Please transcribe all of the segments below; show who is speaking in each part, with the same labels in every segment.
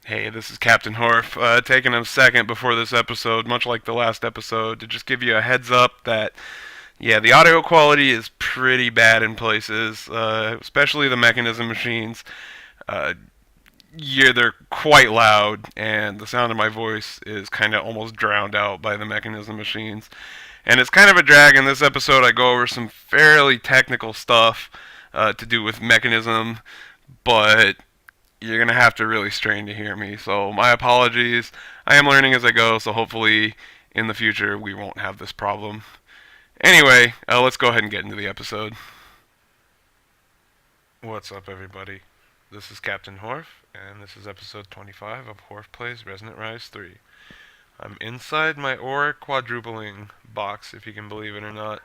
Speaker 1: Hey, this is Captain Horfe, taking a second before this episode, much like the last episode, to just give you a heads up that, yeah, the audio quality is pretty bad in places, especially the mechanism machines. Uh, yeah, they're quite loud, and the sound of my voice is kind of almost drowned out by the mechanism machines. And it's kind of a drag. In this episode, I go over some fairly technical stuff to do with mechanism, but you're gonna have to really strain to hear me. So my apologies. I am learning as I go, so hopefully in the future we won't have this problem. Anyway, let's go ahead and get into the episode. What's up, everybody? This is Captain Horfe, and this is episode 25 of Horfe Plays Resonant Rise 3. I'm inside my ore quadrupling box, if you can believe it or not.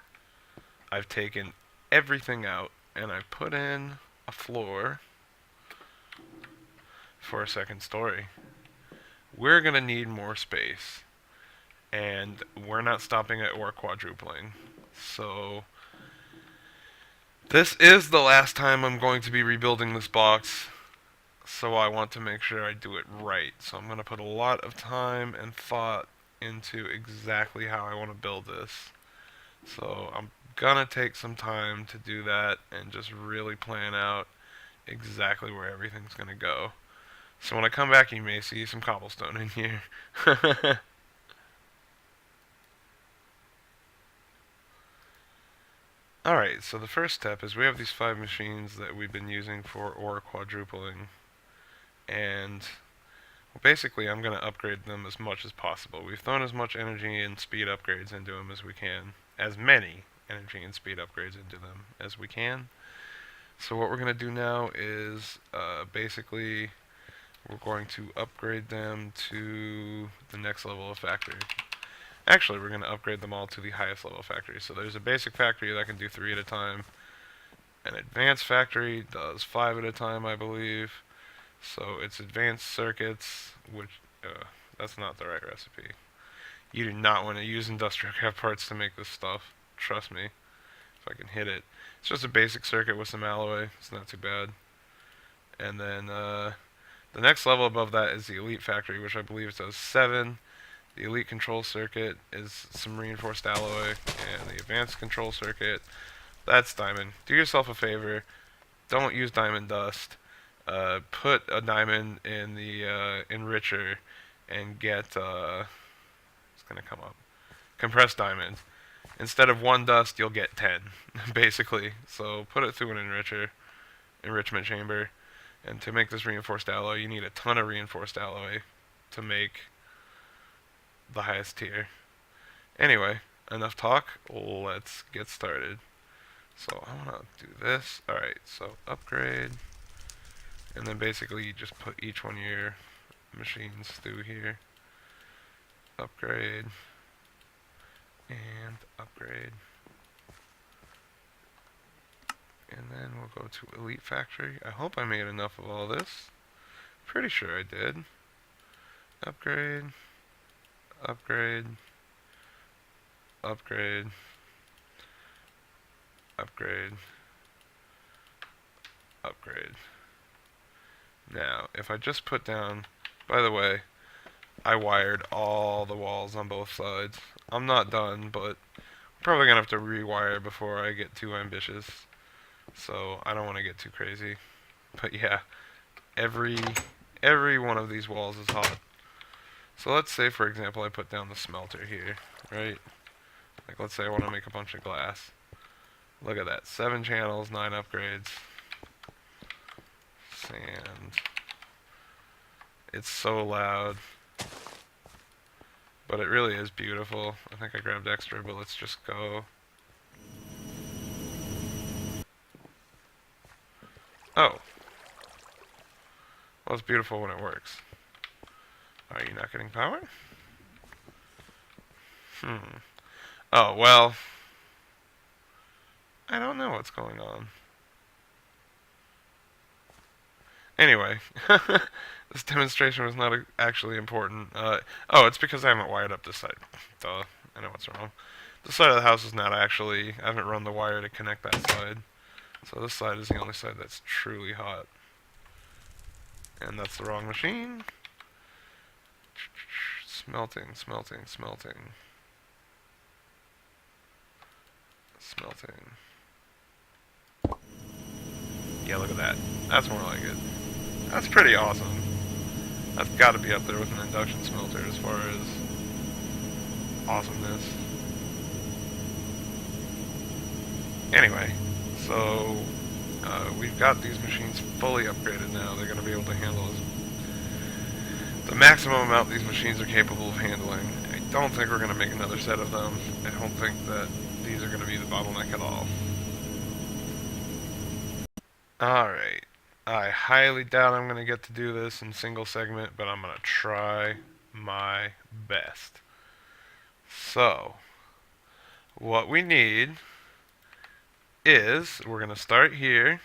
Speaker 1: I've taken everything out, and I've put in a floor for a second story. We're gonna need more space, and we're not stopping at ore quadrupling. So this is the last time I'm going to be rebuilding this box, so I want to make sure I do it right. So I'm going to put a lot of time and thought into exactly how I want to build this. So I'm gonna take some time to do that and just really plan out exactly where everything's gonna go. So when I come back, you may see some cobblestone in here. Alright, so the first step is we have these 5 machines that we've been using for ore quadrupling, and well, basically I'm going to upgrade them as much as possible. We've thrown as much energy and speed upgrades into them as we can, as many energy and speed upgrades into them as we can. So what we're going to do now is basically we're going to upgrade them to the next level of factory. Actually, we're going to upgrade them all to the highest level factory. So there's a basic factory that can do 3 at a time. An advanced factory does 5 at a time, I believe. So it's advanced circuits, which, that's not the right recipe. You do not want to use industrial craft parts to make this stuff. Trust me. If I can hit it. It's just a basic circuit with some alloy. It's not too bad. And then, the next level above that is the elite factory, which I believe does 7. The elite control circuit is some reinforced alloy, and the advanced control circuit, that's diamond. Do yourself a favor, don't use diamond dust. Put a diamond in the enricher and get, it's gonna come up, compressed diamond. Instead of 1 dust, you'll get 10, basically. So put it through an enrichment chamber. And to make this reinforced alloy, you need a ton of reinforced alloy to make the highest tier. Anyway, enough talk. Let's get started. So I want to do this. Alright, so upgrade. And then basically you just put each one of your machines through here. Upgrade. And upgrade. And then we'll go to Elite Factory. I hope I made enough of all this. Pretty sure I did. Upgrade. Upgrade. Upgrade. Upgrade. Upgrade. Now, if I just put down, by the way, I wired all the walls on both sides. I'm not done, but I'm probably gonna have to rewire before I get too ambitious. So I don't want to get too crazy. But yeah, every every one of these walls is hot. So let's say, for example, I put down the smelter here, right? Like, let's say I want to make a bunch of glass. Look at that. 7 channels, 9 upgrades. Sand. It's so loud. But it really is beautiful. I think I grabbed extra, but let's just go. Oh. Well, it's beautiful when it works. Are you not getting power? Oh, well. I don't know what's going on. Anyway, this demonstration was not actually important. Oh, it's because I haven't wired up this side. Duh, I know what's wrong. This side of the house is not actually, I haven't run the wire to connect that side. So this side is the only side that's truly hot. And that's the wrong machine. Smelting, smelting, smelting. Smelting. Yeah, look at that. That's more like it. That's pretty awesome. That's got to be up there with an induction smelter as far as awesomeness. Anyway, so we've got these machines fully upgraded now. They're going to be able to handle the maximum amount these machines are capable of handling. I don't think we're going to make another set of them. I don't think that these are going to be the bottleneck at all. Alright. I highly doubt I'm going to get to do this in single segment, but I'm going to try my best. So, what we need is, we're going to start here,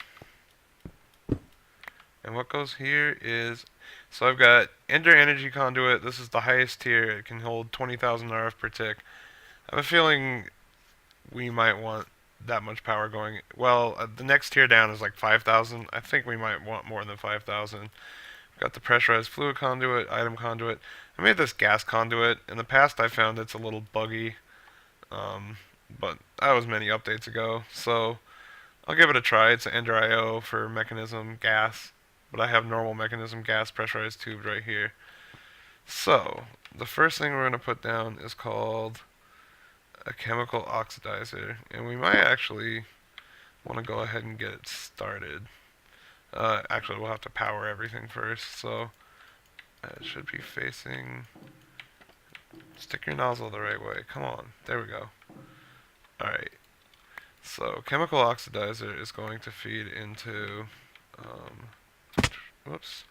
Speaker 1: and what goes here is, so I've got Ender Energy Conduit. This is the highest tier. It can hold 20,000 RF per tick. I have a feeling we might want that much power going. Well, the next tier down is like 5,000. I think we might want more than 5,000. Got the pressurized fluid conduit, item conduit. I made this gas conduit. In the past, I found it's a little buggy, but that was many updates ago. So I'll give it a try. It's an Ender IO for mechanism gas, but I have normal mechanism gas pressurized tube right here. So the first thing we're going to put down is called a chemical oxidizer, and we might actually want to go ahead and get it started. Actually, we'll have to power everything first, so it should be facing. Stick your nozzle the right way. Come on, there we go. Alright, so chemical oxidizer is going to feed into, whoops,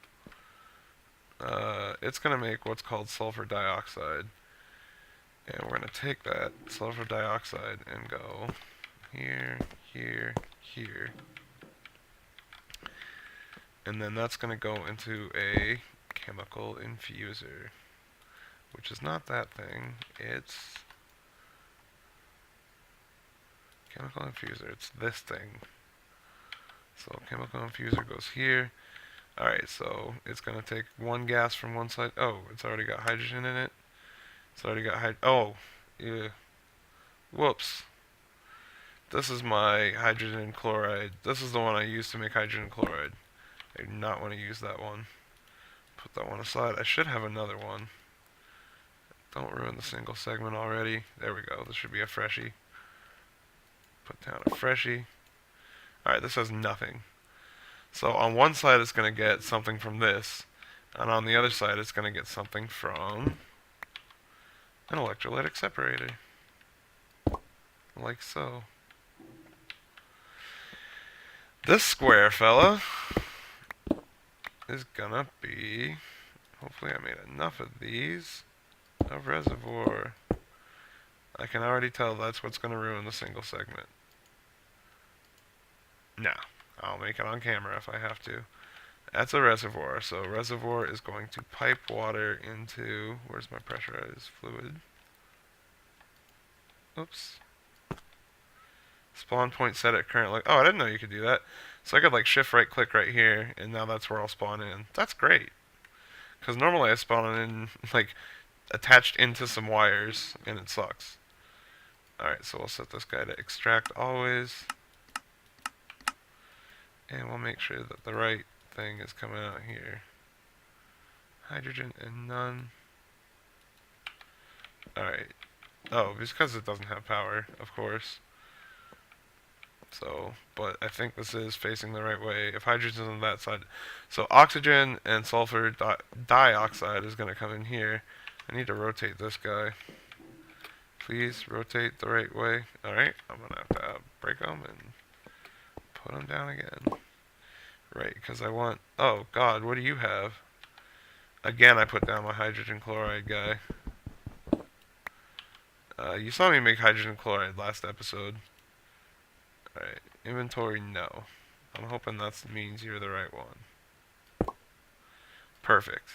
Speaker 1: it's going to make what's called sulfur dioxide. And we're going to take that sulfur dioxide and go here, here, here. And then that's going to go into a chemical infuser, which is not that thing. It's chemical infuser. It's this thing. So chemical infuser goes here. Alright, so it's going to take one gas from one side. Oh, it's already got hydrogen in it. It's already got oh, yeah. Whoops. This is my hydrogen chloride. This is the one I use to make hydrogen chloride. I do not want to use that one. Put that one aside. I should have another one. Don't ruin the single segment already. There we go. This should be a freshie. Put down a freshie. Alright, this has nothing. So on one side it's going to get something from this, and on the other side it's going to get something from an electrolytic separator. Like so. This square fella is gonna be, hopefully I made enough of these, a reservoir. I can already tell that's what's gonna ruin the single segment. No, I'll make it on camera if I have to. That's a reservoir, so reservoir is going to pipe water into, where's my pressurized fluid? Oops. Spawn point set at current, like, oh, I didn't know you could do that. So I could like shift right click right here, and now that's where I'll spawn in. That's great. Because normally I spawn in like attached into some wires, and it sucks. Alright, so we'll set this guy to extract always. And we'll make sure that the right thing is coming out here. Hydrogen and none. Alright. Oh, because it doesn't have power, of course. So, but I think this is facing the right way. If hydrogen's on that side, so oxygen and sulfur dioxide is going to come in here. I need to rotate this guy. Please rotate the right way. Alright, I'm going to have to break them and put them down again. Right, because I want, oh god, what do you have? Again, I put down my hydrogen chloride guy. You saw me make hydrogen chloride last episode. Alright, inventory, no. I'm hoping that means you're the right one. Perfect.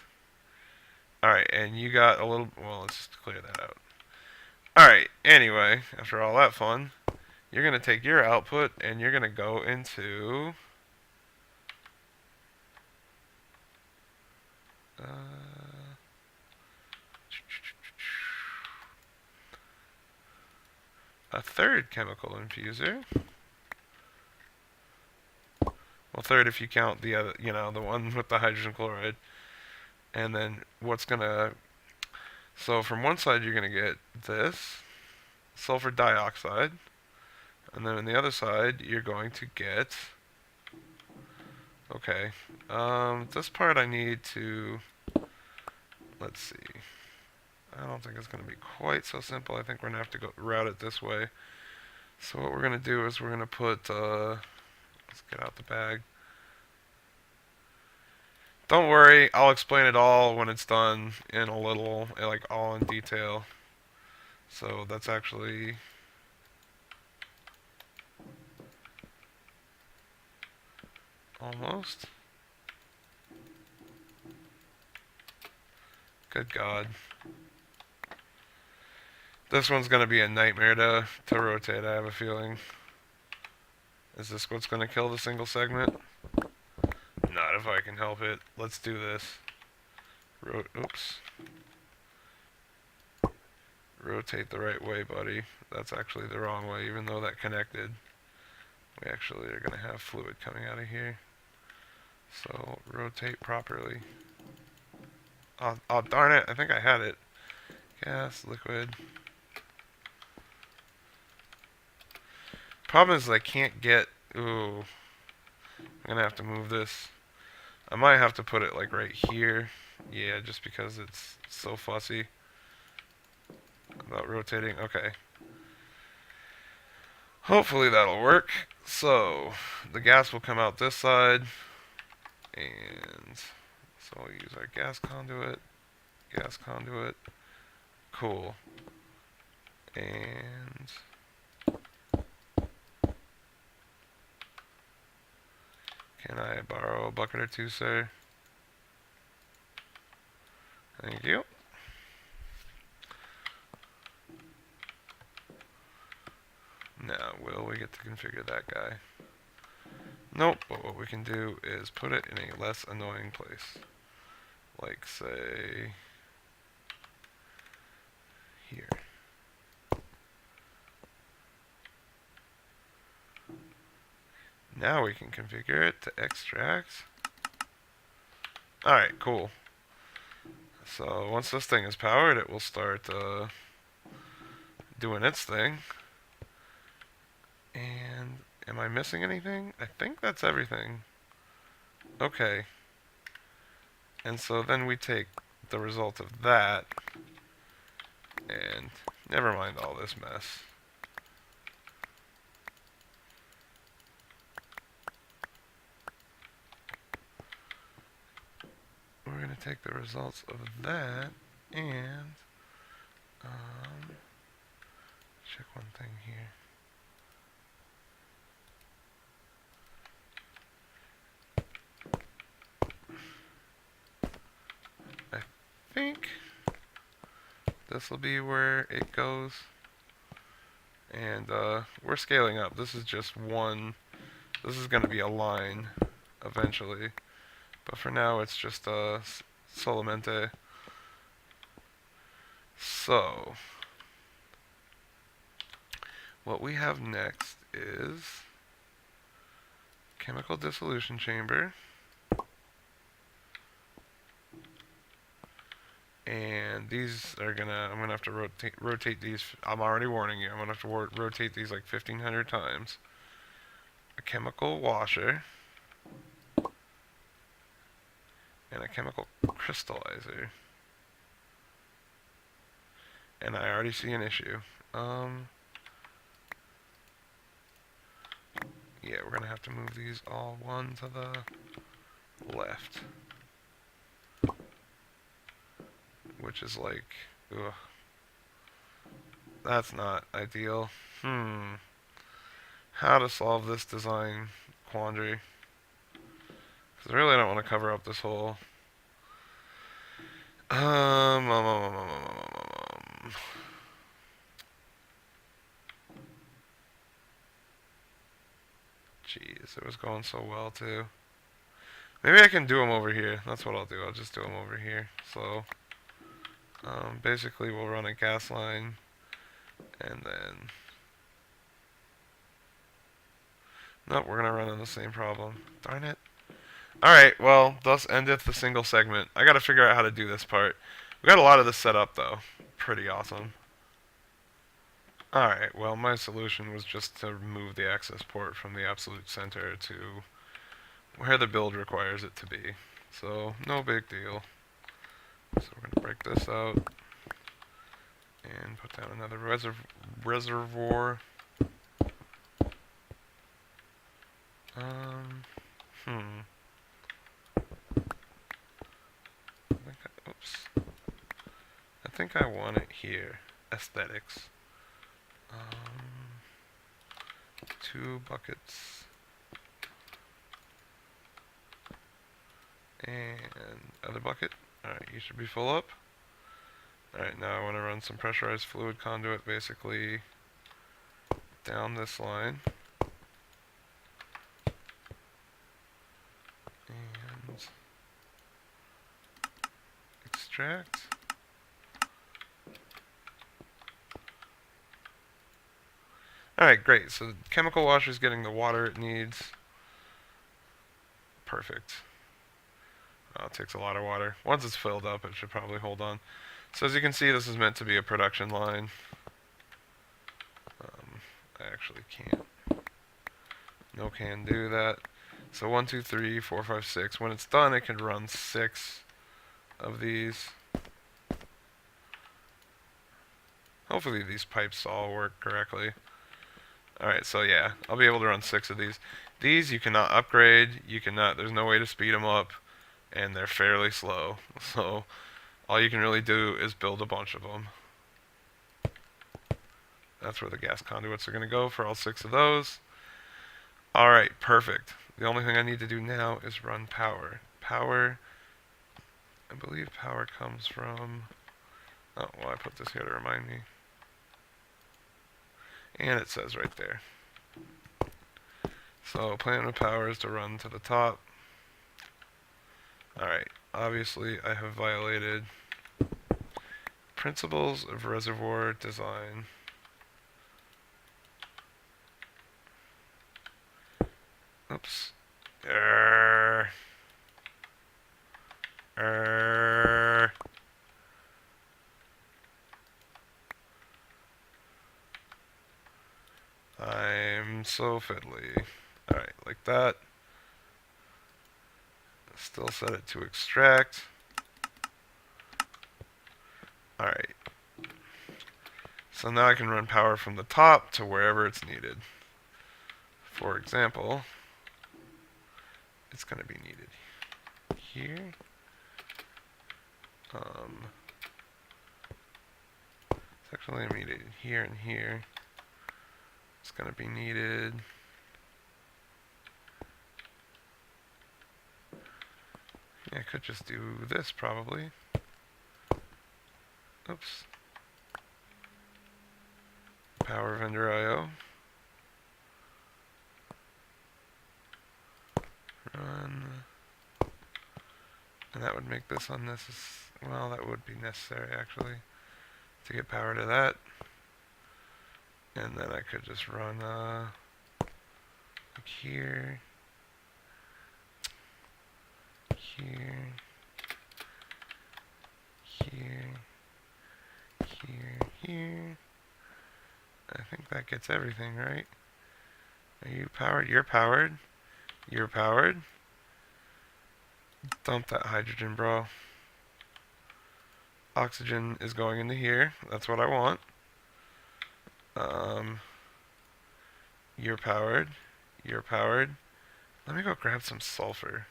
Speaker 1: Alright, and you got a little, well, let's just clear that out. Alright, anyway, after all that fun, you're going to take your output and you're going to go into a third chemical infuser. Well, third if you count the other, the one with the hydrogen chloride. And then what's gonna, so from one side you're gonna get this, sulfur dioxide. And then on the other side you're going to get, okay, this part I need to, let's see. I don't think it's going to be quite so simple. I think we're going to have to go route it this way. So what we're going to do is we're going to put, let's get out the bag. Don't worry, I'll explain it all when it's done in a little, like all in detail. So that's actually almost. Good God. This one's going to be a nightmare to rotate, I have a feeling. Is this what's going to kill the single segment? Not if I can help it. Let's do this. Oops. Rotate the right way, buddy. That's actually the wrong way, even though that connected. We actually are going to have fluid coming out of here. So, rotate properly. Oh, darn it. I think I had it. Gas, liquid. Problem is I can't get... Ooh. I'm going to have to move this. I might have to put it like right here. Yeah, just because it's so fussy about rotating. Okay. Hopefully that'll work. So, the gas will come out this side. And so we'll use our gas conduit. Gas conduit. Cool. And can I borrow a bucket or two, sir? Thank you. Now, will we get to configure that guy? Nope, but what we can do is put it in a less annoying place. Like, say, here. Now we can configure it to extract. Alright, cool. So once this thing is powered, it will start doing its thing. And am I missing anything? I think that's everything. Okay. And so then we take the result of that, and never mind all this mess. We're going to take the results of that and check one thing here. I think this will be where it goes. And we're scaling up. This is just one. This is going to be a line eventually. But for now, it's just solamente. So, what we have next is chemical dissolution chamber. And these are I'm gonna have to rotate these. I'm already warning you. I'm gonna have to rotate these like 1,500 times. A chemical washer. And a chemical crystallizer. And I already see an issue. Yeah, we're gonna have to move these all one to the left. Which is like, ugh. That's not ideal. How to solve this design quandary. Because I really don't want to cover up this whole... Jeez, it was going so well too. Maybe I can do them over here. That's what I'll do. I'll just do them over here. So, basically we'll run a gas line, and then Nope, we're gonna run into the same problem. Darn it. Alright, well, thus endeth the single segment. I gotta figure out how to do this part. We got a lot of this set up, though. Pretty awesome. Alright, well, my solution was just to move the access port from the absolute center to where the build requires it to be. So, no big deal. So we're gonna break this out and put down another reservoir. Hmm. Oops. I think I want it here. Aesthetics. 2 buckets. And other bucket. Alright, you should be full up. Alright, now I want to run some pressurized fluid conduit basically down this line. And extract. Alright, great. So the chemical washer is getting the water it needs. Perfect. Oh, it takes a lot of water. Once it's filled up, it should probably hold on. So as you can see, this is meant to be a production line. I actually can't. No can do that. So 1, 2, 3, 4, 5, 6. When it's done, it can run 6 of these. Hopefully these pipes all work correctly. Alright, so yeah, I'll be able to run 6 of these. These you cannot upgrade, there's no way to speed them up, and they're fairly slow. So all you can really do is build a bunch of them. That's where the gas conduits are going to go for all 6 of those. Alright, perfect. The only thing I need to do now is run power. Power, I believe power comes from... Oh, well, I put this here to remind me. And it says right there. So plan of power is to run to the top. Alright, obviously I have violated principles of reservoir design. Oops. I'm so fiddly. Alright, like that. Still set it to extract. Alright. So now I can run power from the top to wherever it's needed. For example, it's going to be needed here. It's actually needed here and here. It's going to be needed. Yeah, I could just do this probably. Oops. Power vendor IO. Run. And that would make this unnecessary. Well, that would be necessary actually to get power to that. And then I could just run like here, here, here, here. I think that gets everything, right? Are you powered? You're powered. You're powered. Dump that hydrogen, bro. Oxygen is going into here. That's what I want. You're powered. You're powered. Let me go grab some sulfur.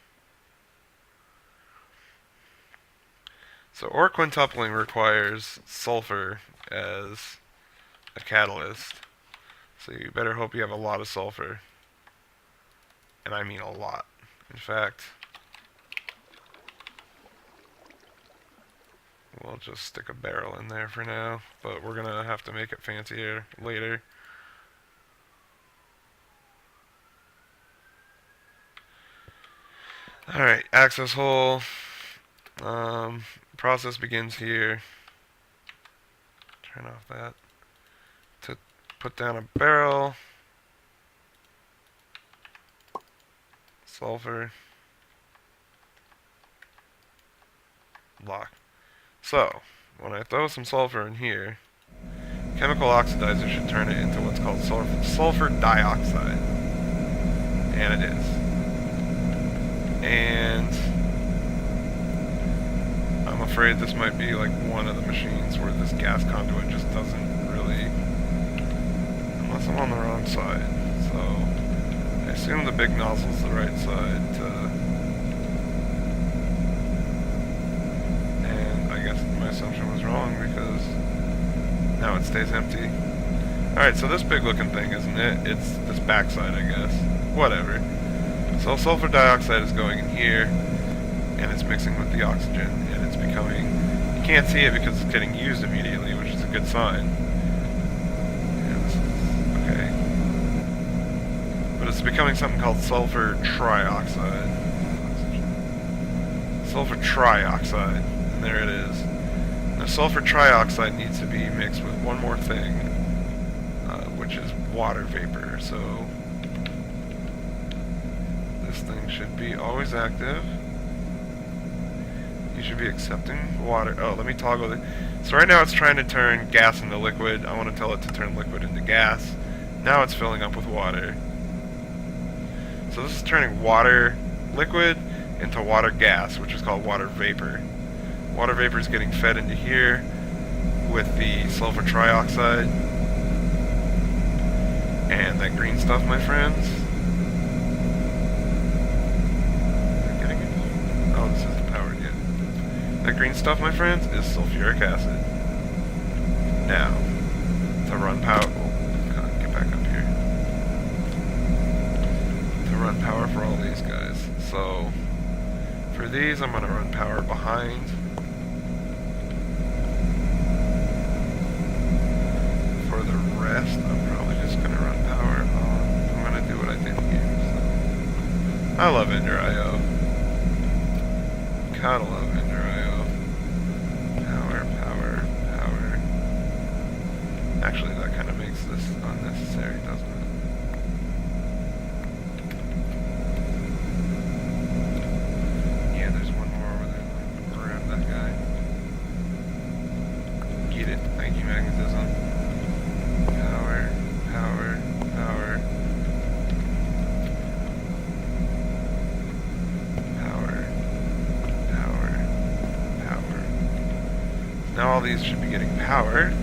Speaker 1: So ore quintupling requires sulfur as a catalyst. So you better hope you have a lot of sulfur. And I mean a lot. In fact, we'll just stick a barrel in there for now, but we're gonna have to make it fancier later. Alright, access hole. Process begins here. Turn off that. To put down a barrel. sulfur, lock. So, when I throw some sulfur in here, chemical oxidizer should turn it into what's called sulfur dioxide. And it is. And I'm afraid this might be like one of the machines where this gas conduit just doesn't really, unless I'm on the wrong side. So I assume the big nozzle's the right side and I guess my assumption was wrong because now it stays empty. Alright, so this big looking thing, isn't it? It's this backside, I guess. Whatever. So sulfur dioxide is going in here, and it's mixing with the oxygen, and it's becoming... You can't see it because it's getting used immediately, which is a good sign. Yeah, this is... okay. But it's becoming something called sulfur trioxide. Sulfur trioxide, and there it is. Now, sulfur trioxide needs to be mixed with one more thing, which is water vapor, so... This thing should be always active. You should be accepting water. Oh, let me toggle it. So right now it's trying to turn gas into liquid. I want to tell it to turn liquid into gas. Now it's filling up with water. So this is turning water liquid into water gas, which is called water vapor. Water vapor is getting fed into here with the sulfur trioxide. And that green stuff, my friends. Oh, this isn't powered yet. That green stuff, my friends, is sulfuric acid. Now, to run power... Oh, God, get back up here. To run power for all these guys. So, for these, I'm going to run power behind. For the rest, I'm probably just going to run power on. I'm going to do what I did here. So. I love Ender IO. Gotta love Ender IO. Power, power, power. Actually, that kind of makes this unnecessary, doesn't it? Yeah, there's one more over there. Grab that guy. Get it. Thank you, magnetism. Power, power, power. Now all these should be getting powered.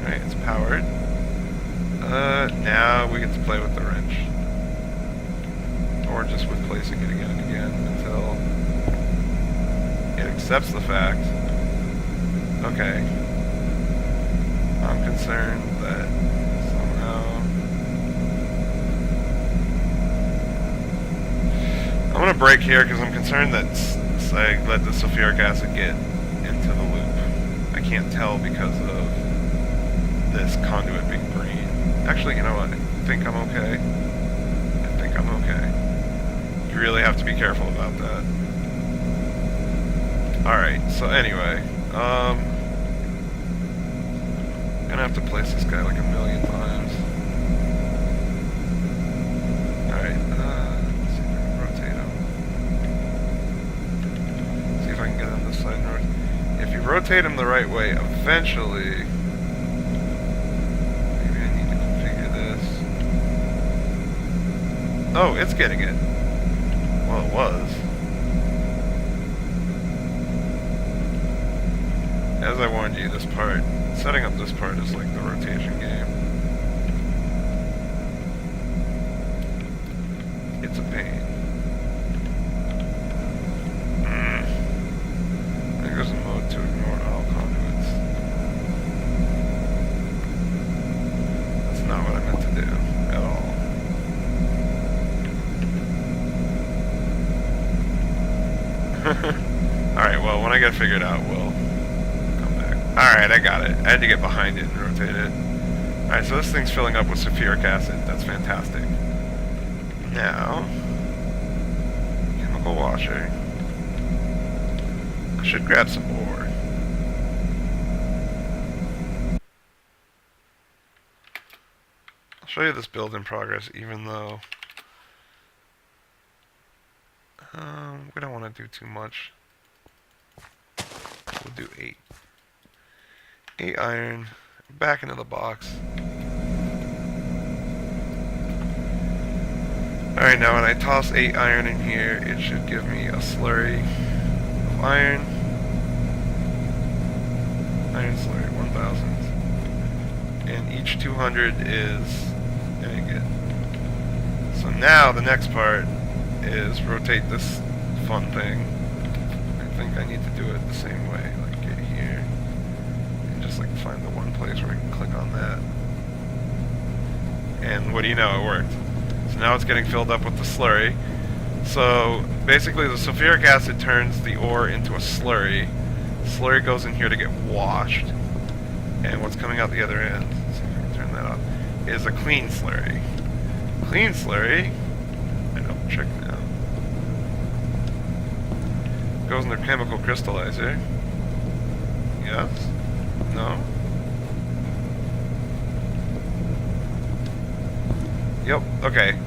Speaker 1: Right, it's powered. Now we get to play with the wrench. Or just with placing it again and again until it accepts the fact. Okay. I'm concerned that somehow... I'm gonna brake here because I'm concerned that I let the sulfuric acid get into the loop. I can't tell because of this conduit being green. Actually, you know what? I think I'm okay. I think I'm okay. You really have to be careful about that. Alright, so anyway, gonna have to place this guy like a million times. Alright, let's see if I can rotate him. See if I can get him this side north. If you rotate him the right way, eventually... Maybe I need to configure this. Oh, it's getting it. Well, it was. As I warned you, this part, setting up this part is like the rotation game. It's a pain. There's a mode to ignore all conduits. That's not what I meant to do at all. Alright, well, when I get it figured out, we'll come back. Alright, I got it. I had to get behind it and rotate it. Alright, so this thing's filling up with sulfuric acid. That's fantastic. Now, chemical washer. I should grab some ore. I'll show you this build in progress, even though We don't want to do too much. We'll do 8. 8 iron. Back into the box. Alright, now when I toss 8 iron in here, it should give me a slurry of iron. Iron slurry, 1000. And each 200 is an ingot. So now the next part is rotate this fun thing. I think I need to do it the same way, like get here and just like find the one place where I can click on that. And what do you know, it worked. So now it's getting filled up with the slurry. So basically the sulfuric acid turns the ore into a slurry. Slurry goes in here to get washed. And what's coming out the other end, let's see if I can turn that off, is a clean slurry. Clean slurry, I don't check now, goes in their chemical crystallizer. Yes? No? Yep, okay.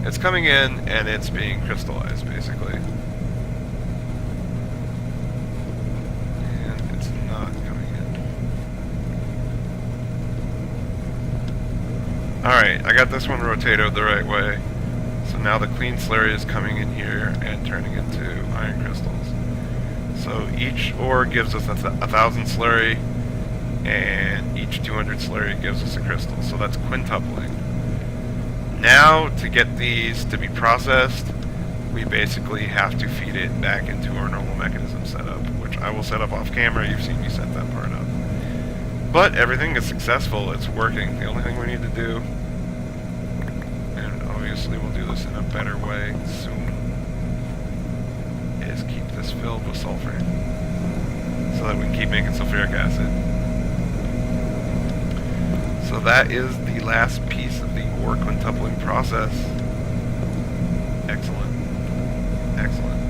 Speaker 1: It's coming in and it's being crystallized, basically. And it's not coming in. Alright, I got this one rotated the right way. So now the clean slurry is coming in here and turning into iron crystals. So each ore gives us 1,000 slurry, and each 200 slurry gives us a crystal. So that's quintupling. Now, to get these to be processed, we basically have to feed it back into our normal mechanism setup, which I will set up off camera. You've seen me set that part up. But everything is successful. It's working. The only thing we need to do, and obviously we'll do this in a better way soon, is keep this filled with sulfur so that we can keep making sulfuric acid. So that is the last piece of the ore quintupling process. Excellent. Excellent.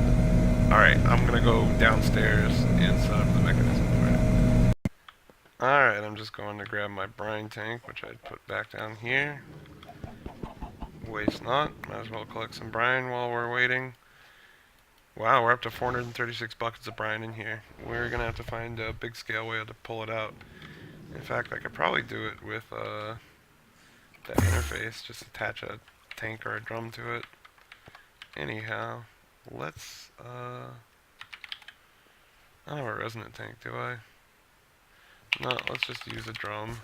Speaker 1: Alright, I'm going to go downstairs and set up the mechanism for it. Alright, I'm just going to grab my brine tank, which I'd put back down here. Waste not. Might as well collect some brine while we're waiting. Wow, we're up to 436 buckets of brine in here. We're going to have to find a big scale way to pull it out. In fact, I could probably do it with that interface. Just attach a tank or a drum to it. Anyhow, let's... I don't have a resonant tank, do I? No, let's just use a drum.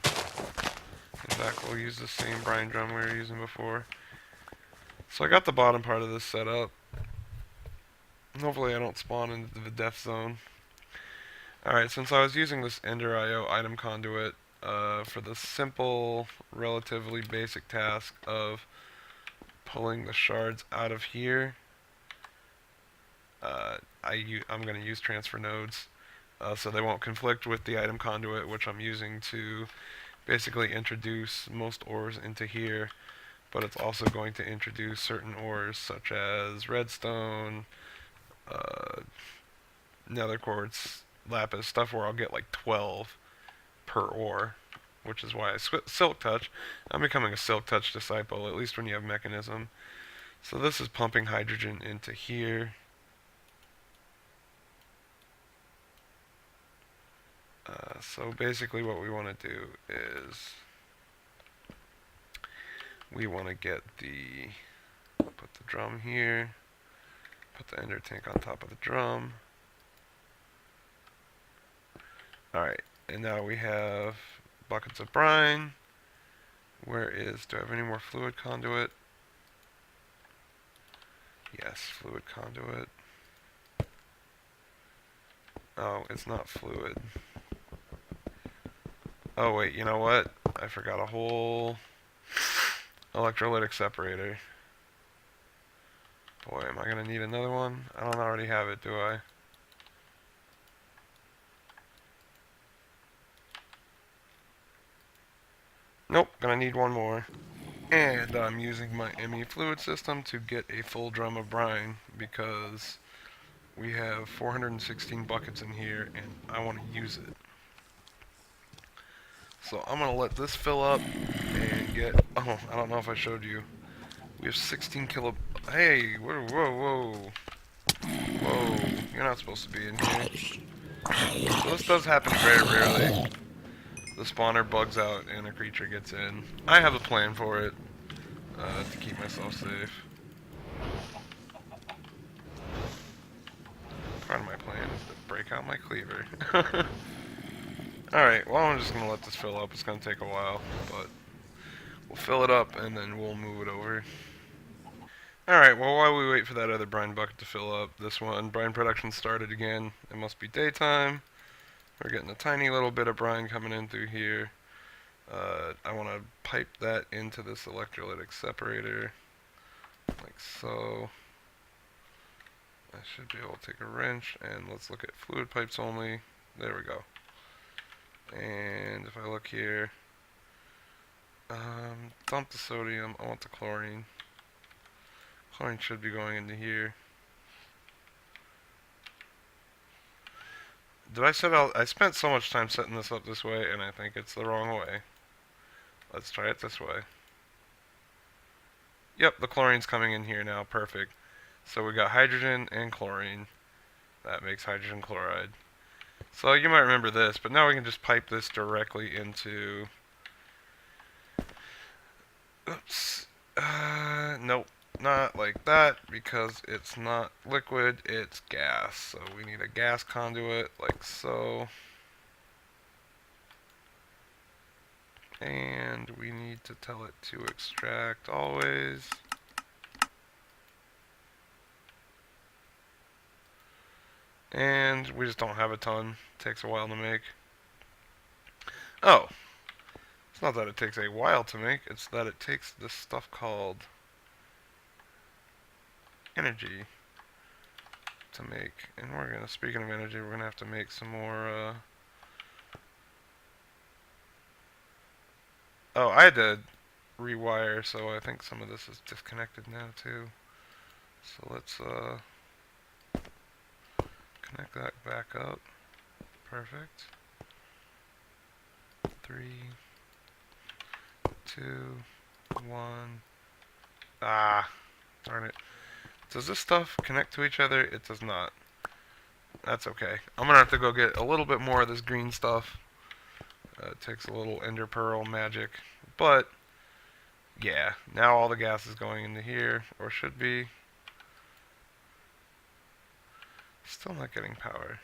Speaker 1: In fact, we'll use the same brine drum we were using before. So I got the bottom part of this set up. Hopefully I don't spawn into the death zone. Alright, since I was using this Ender IO item conduit for the simple, relatively basic task of pulling the shards out of here, I'm going to use transfer nodes so they won't conflict with the item conduit, which I'm using to basically introduce most ores into here, but it's also going to introduce certain ores such as redstone, nether quartz, lapis, stuff where I'll get like 12 per ore, which is why I silk touch. I'm becoming a silk touch disciple, at least when you have mechanism. So this is pumping hydrogen into here. So basically what we want to do is we want to get the, put the drum here, put the ender tank on top of the drum. Alright, and now we have buckets of brine. Where is, do I have any more fluid conduit? Yes, fluid conduit. Oh, it's not fluid. Oh wait, you know what? I forgot a whole electrolytic separator. Boy, am I gonna need another one? I don't already have it, do I? Nope, gonna need one more. And I'm using my ME fluid system to get a full drum of brine because we have 416 buckets in here and I want to use it. So I'm gonna let this fill up and get, I don't know if I showed you. We have 16 kilo, hey, whoa, whoa, whoa. Whoa, you're not supposed to be in here. So this does happen very rarely. The spawner bugs out and a creature gets in. I have a plan for it, to keep myself safe. Part of my plan is to break out my cleaver. Alright, well I'm just going to let this fill up. It's going to take a while, but we'll fill it up and then we'll move it over. Alright, well while we wait for that other brine bucket to fill up, this one, brine production started again. It must be daytime. We're getting a tiny little bit of brine coming in through here. I want to pipe that into this electrolytic separator, like so. I should be able to take a wrench, and let's look at fluid pipes only. There we go. And if I look here, dump the sodium, I want the chlorine. Chlorine should be going into here. I spent so much time setting this up this way, and I think it's the wrong way. Let's try it this way. Yep, the chlorine's coming in here now, perfect. So we got hydrogen and chlorine. That makes hydrogen chloride. So you might remember this, but now we can just pipe this directly into... Oops. Nope. Not like that, because it's not liquid, it's gas. So we need a gas conduit, like so. And we need to tell it to extract always. And we just don't have a ton. It takes a while to make. Oh. It's not that it takes a while to make, it's that it takes this stuff called energy to make. And we're gonna, speaking of energy, we're gonna have to make some more, oh, I had to rewire, so I think some of this is disconnected now too. So let's connect that back up. Perfect. 3, 2, 1. Ah, darn it. Does this stuff connect to each other? It does not. That's okay. I'm gonna have to go get a little bit more of this green stuff. It takes a little ender pearl magic, but yeah, now all the gas is going into here, or should be. Still not getting power.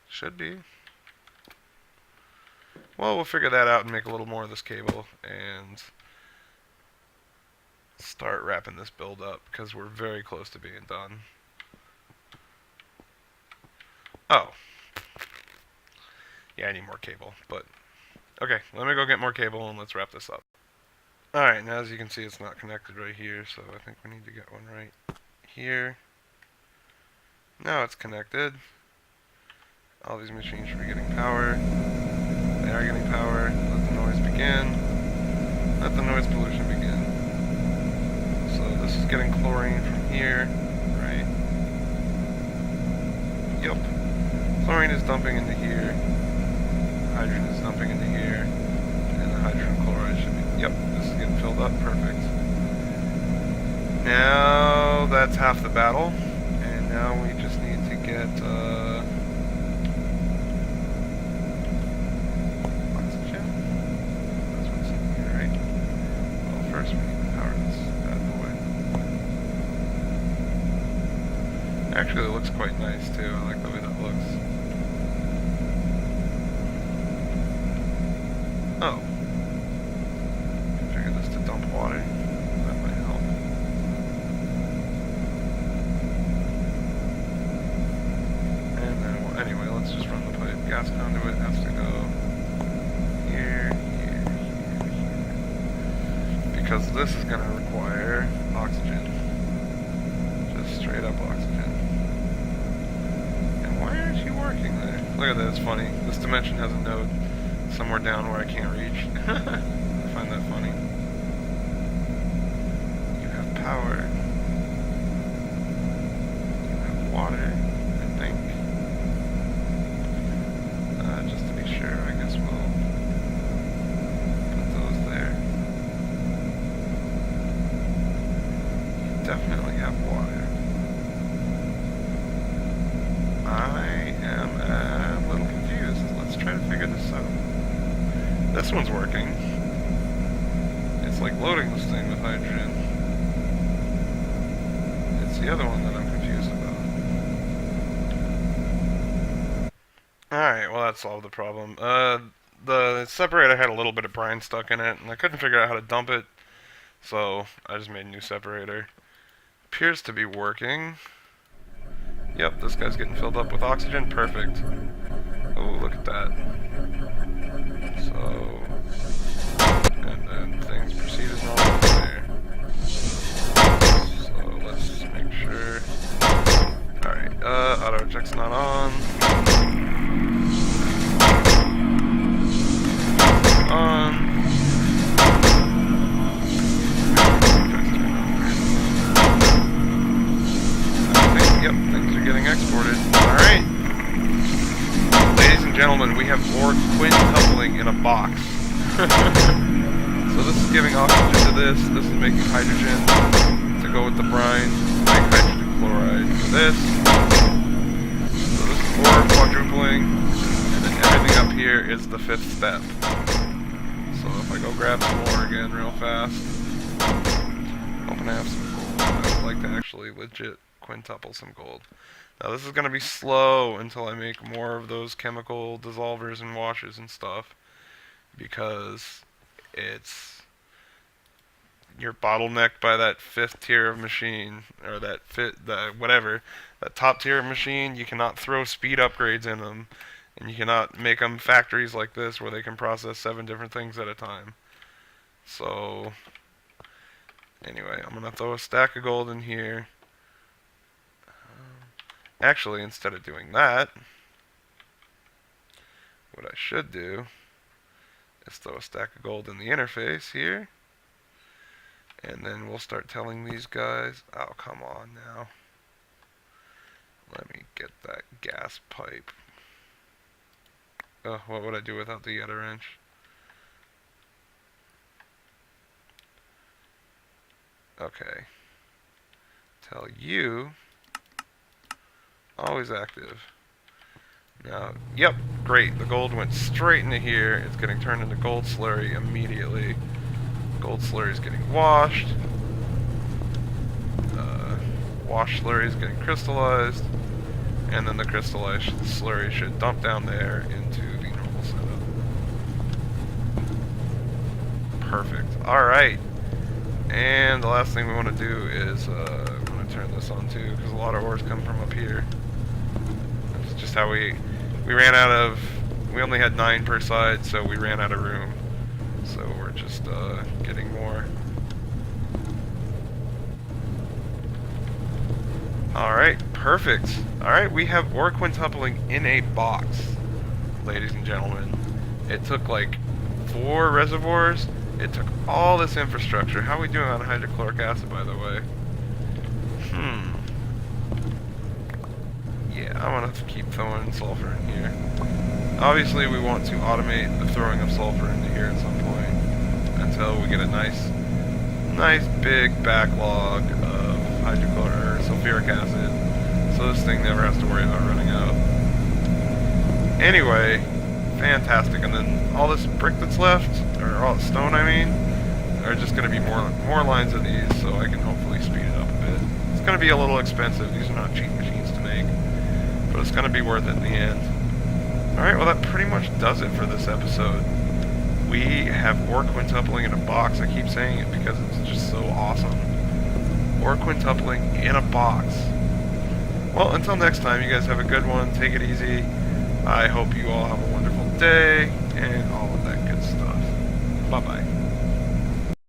Speaker 1: Should be. Well, we'll figure that out and make a little more of this cable and start wrapping this build up, because we're very close to being done. Oh. Yeah, I need more cable, but okay, let me go get more cable and let's wrap this up. Alright, now as you can see it's not connected right here, so I think we need to get one right here. Now it's connected. All these machines should be getting power. They are getting power. Let the noise begin. Let the noise pollution begin. So this is getting chlorine from here, right? Yep. Chlorine is dumping into here. Hydrogen is dumping into here. And the hydrogen chloride should be... Yep, this is getting filled up. Perfect. Now that's half the battle. And now we just need to get... oxygen. That's what's in here, right? Well, first we need to power this bad boy. Actually, it looks quite nice too. I like the way that looks. Oh. Configure this to dump water. That might help. And then, well, anyway, let's just run the pipe. Gas conduit has to go here, here, here, here. Because this is going to require oxygen. Just straight up oxygen. And why aren't you working there? Look at that, it's funny. This dimension has a node somewhere down where I can't reach. I find that funny. You have power. You have water, I think. Just to be sure, I guess we'll put those there. definitely have water. I am a little confused. Let's try to figure this out. This one's working. It's like loading this thing with hydrogen. It's the other one that I'm confused about. Alright, well that solved the problem. The separator had a little bit of brine stuck in it, and I couldn't figure out how to dump it, so I just made a new separator. Appears to be working. Yep, this guy's getting filled up with oxygen. Perfect. Oh, look at that. So, and then things proceed as normal there. So let's just make sure. Alright, auto check's not on. Yep, things are getting exported. Alright. Ladies and gentlemen, we have more quintupling in a box. So this is giving oxygen to this. This is making hydrogen to go with the brine. Make hydrogen chloride for this. So this is more quadrupling. And then everything up here is the 5th step. So if I go grab some more again real fast. Hoping I have some gold. I would like to actually legit quintuple some gold. Now this is going to be slow until I make more of those chemical dissolvers and washes and stuff, because you're bottlenecked by that 5th tier of machine, or that top tier of machine. You cannot throw speed upgrades in them, and you cannot make them factories like this where they can process 7 different things at a time. So anyway, I'm going to throw a stack of gold in here. Actually, instead of doing that, what I should do is throw a stack of gold in the interface here, and then we'll start telling these guys, oh, come on now. Let me get that gas pipe. Oh, what would I do without the other wrench? Okay. Tell you, always active. Now, yep, great. The gold went straight into here. It's getting turned into gold slurry immediately. Gold slurry is getting washed. Wash slurry is getting crystallized. And then the crystallized slurry should dump down there into the normal setup. Perfect. Alright. And the last thing we want to do is, I'm going to turn this on too, because a lot of ores come from up here. That's just how we ran out of, we only had 9 per side, so we ran out of room. So we're just getting more. Alright, perfect. Alright, we have ore quintupling in a box, ladies and gentlemen. It took like 4 reservoirs. It took all this infrastructure. How are we doing on hydrochloric acid, by the way? Yeah, I want to keep throwing sulfur in here. Obviously, we want to automate the throwing of sulfur into here at some point until we get a nice big backlog of hydrochloric or sulfuric acid, so this thing never has to worry about running out. Anyway, fantastic. And then all this brick that's left, or all the stone, I mean, are just going to be more lines of these, so I can hopefully speed it up a bit. It's going to be a little expensive. These are not cheap machines to make, but it's going to be worth it in the end. Alright, well that pretty much does it for this episode. We have ore quintupling in a box. I keep saying it because it's just so awesome. Ore quintupling in a box. Well, until next time, you guys have a good one. Take it easy. I hope you all have a wonderful day, and all of that good stuff. Bye-bye.